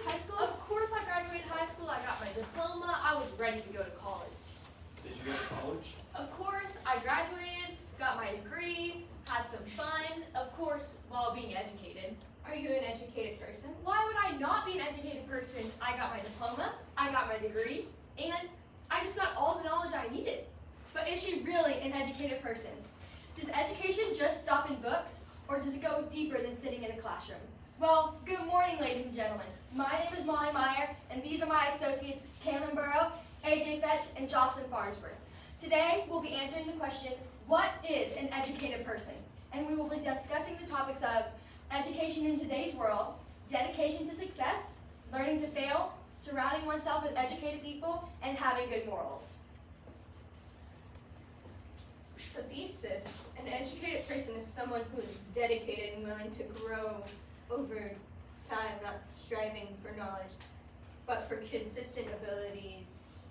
high school? Of course I graduated high school. I got my diploma. I was ready to go to college. Did you go to college? Of course, I graduated, got my degree, had some fun, of course, while being educated. Are you an educated person? Why would I not be an educated person? I got my diploma, I got my degree, and I just got all the knowledge I needed. But is she really an educated person? Does education just stop in books, or does it go deeper than sitting in a classroom? Well, good morning, ladies and gentlemen. My name is Molly Meyer, and these are my associates, Cailynn Burrow, AJ Fetch, and Joslynn Farnsworth. Today, we'll be answering the question, what is an educated person? And we will be discussing the topics of education in today's world, dedication to success, learning to fail, surrounding oneself with educated people, and having good morals. The thesis, an educated person is someone who is dedicated and willing to grow over time, not striving for knowledge, but for consistent abilities,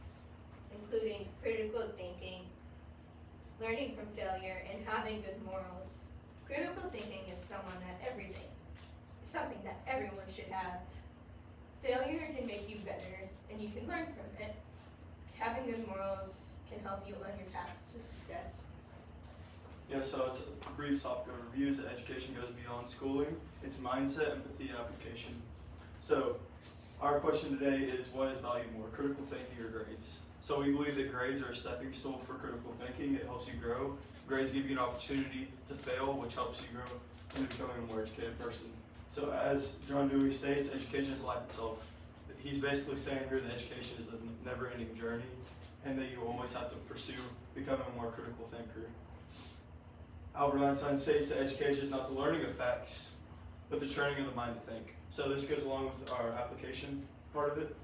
including critical thinking, learning from failure, and having good morals. Critical thinking is something that everyone should have. Failure can make you better, and you can learn from it. Having good morals can help you on your path to success. Yeah, so it's a brief topic of review is that education goes beyond schooling. It's mindset, empathy, and application. So our question today is, what is valued more, critical thinking or grades? So we believe that grades are a stepping stone for critical thinking. It helps you grow. Grades give you an opportunity to fail, which helps you grow into becoming a more educated person. So as John Dewey states, education is life itself. He's basically saying here that education is a never-ending journey and that you always have to pursue becoming a more critical thinker. Albert Einstein states that education is not the learning of facts, but the training of the mind to think. So this goes along with our application part of it.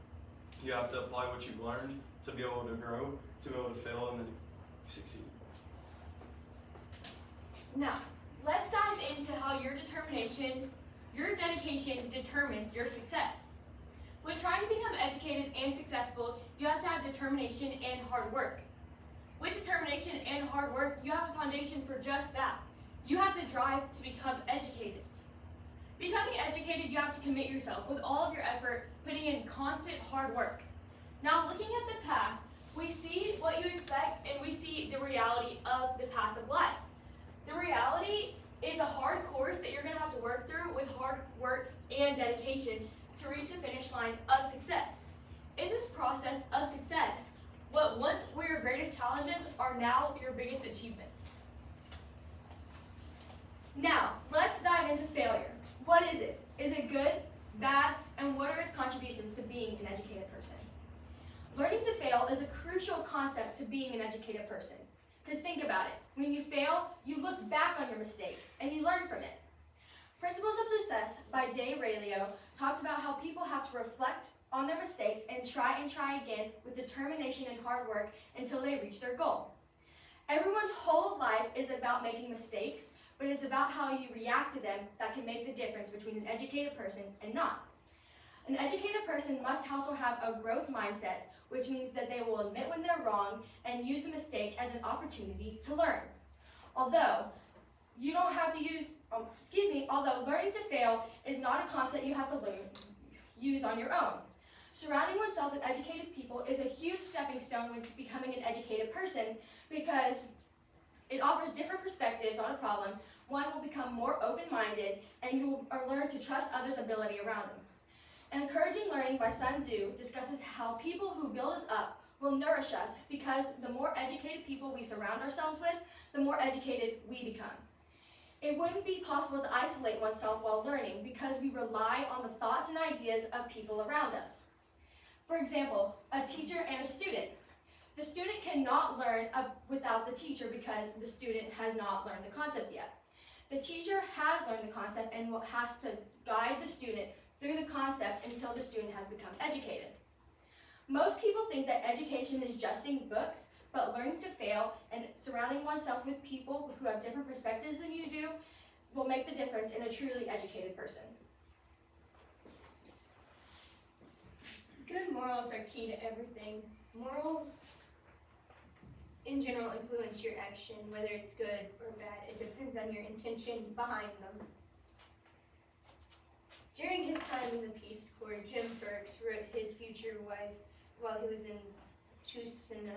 You have to apply what you've learned to be able to grow, to be able to fail, and then succeed. Now, let's dive into how your determination, your dedication determines your success. When trying to become educated and successful, you have to have determination and hard work. With determination and hard work, you have a foundation for just that. You have the drive to become educated. Becoming educated, you have to commit yourself with all of your effort, putting in constant hard work. Now, looking at the path, we see what you expect and we see the reality of the path of life. The reality is a hard course that you're going to have to work through with hard work and dedication to reach the finish line of success. In this process of success, what once were your greatest challenges are now your biggest achievements. Now, let's dive into failure. What is it? Is it good, bad, and what are its contributions to being an educated person? Learning to fail is a crucial concept to being an educated person. Because think about it, when you fail, you look back on your mistake and you learn from it. Principles of Success by Dave Railio talks about how people have to reflect on their mistakes and try again with determination and hard work until they reach their goal. Everyone's whole life is about making mistakes, but it's about how you react to them that can make the difference between an educated person and not. An educated person must also have a growth mindset, which means that they will admit when they're wrong and use the mistake as an opportunity to learn. Although learning to fail is not a concept you have to use on your own. Surrounding oneself with educated people is a huge stepping stone when becoming an educated person because it offers different perspectives on a problem. One will become more open-minded and you will learn to trust others' ability around them. Encouraging Learning by Sun Tzu discusses how people who build us up will nourish us because the more educated people we surround ourselves with, the more educated we become. It wouldn't be possible to isolate oneself while learning because we rely on the thoughts and ideas of people around us. For example, a teacher and a student. The student cannot learn without the teacher because the student has not learned the concept yet. The teacher has learned the concept and has to guide the student through the concept until the student has become educated. Most people think that education is just in books, but learning to fail and surrounding oneself with people who have different perspectives than you do will make the difference in a truly educated person. Good morals are key to everything. Morals, in general, influence your action, whether it's good or bad. It depends on your intention behind them. During his time time in the Peace Corps, Jim Burks wrote his future wife while he was in Tusina.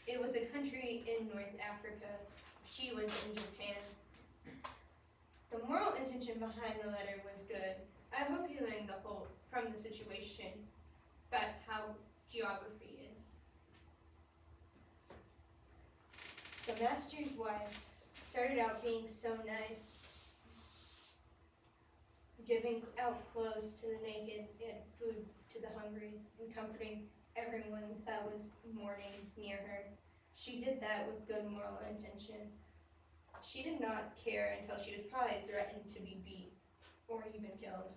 It was a country in North Africa. She was in Japan. The moral intention behind the letter was good. I hope you learned from the situation about how geography is. The master's wife started out being so nice, giving out clothes to the naked and food to the hungry, and comforting everyone that was mourning near her. She did that with good moral intention. She did not care until she was probably threatened to be beat or even killed.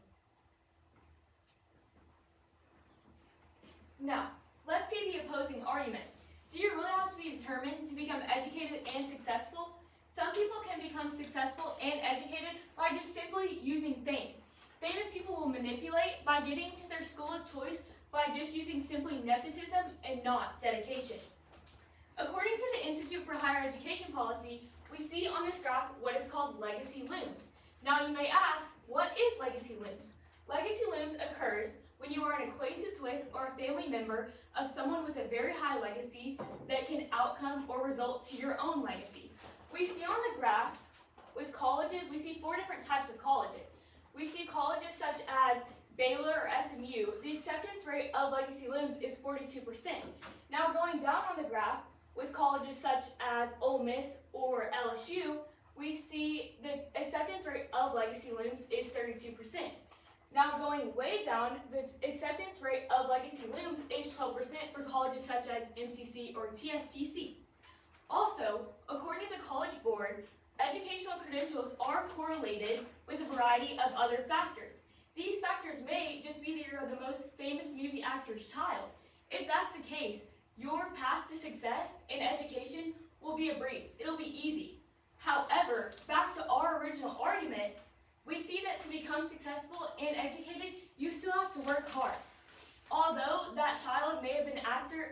Now, let's see the opposing argument. Do you really have to be determined to become educated and successful? Some people can become successful and educated by just simply using fame. Famous people will manipulate by getting to their school of choice by just using simply nepotism and not dedication. According to the Institute for Higher Education Policy, we see on this graph what is called legacy looms. Now you may ask, what is legacy looms? Legacy looms occurs when you are an acquaintance with or a family member of someone with a very high legacy that can outcome or result to your own legacy. We see on the graph with colleges, we see 4 different types of colleges. We see colleges such as Baylor or SMU, the acceptance rate of legacy looms is 42%. Now going down on the graph with colleges such as Ole Miss or LSU, we see the acceptance rate of legacy looms is 32%. Now going way down, the acceptance rate of legacy looms is 12% for colleges such as MCC or TSTC. Also, according to the College Board, educational credentials are correlated with a variety of other factors. These factors may just be that you're the most famous movie actor's child. If that's the case, your path to success in education will be a breeze. It'll be easy. However, back to our original argument, we see that to become successful and educated, you still have to work hard. Although that child may have been an actor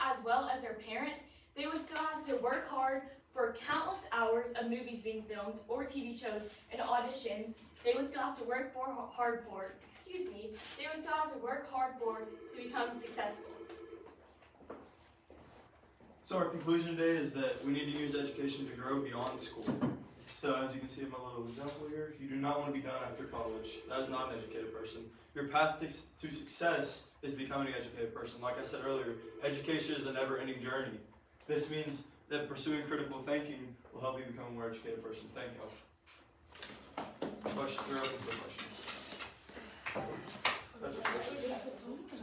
as well as their parents, they would still have to work hard for countless hours of movies being filmed or TV shows and auditions. They would still have to work hard for to become successful. So our conclusion today is that we need to use education to grow beyond school. So as you can see in my little example here, you do not want to be done after college. That is not an educated person. Your path to success is becoming an educated person. Like I said earlier, education is a never-ending journey. This means that pursuing critical thinking will help you become a more educated person. Thank you. We're open for questions. That's our questions.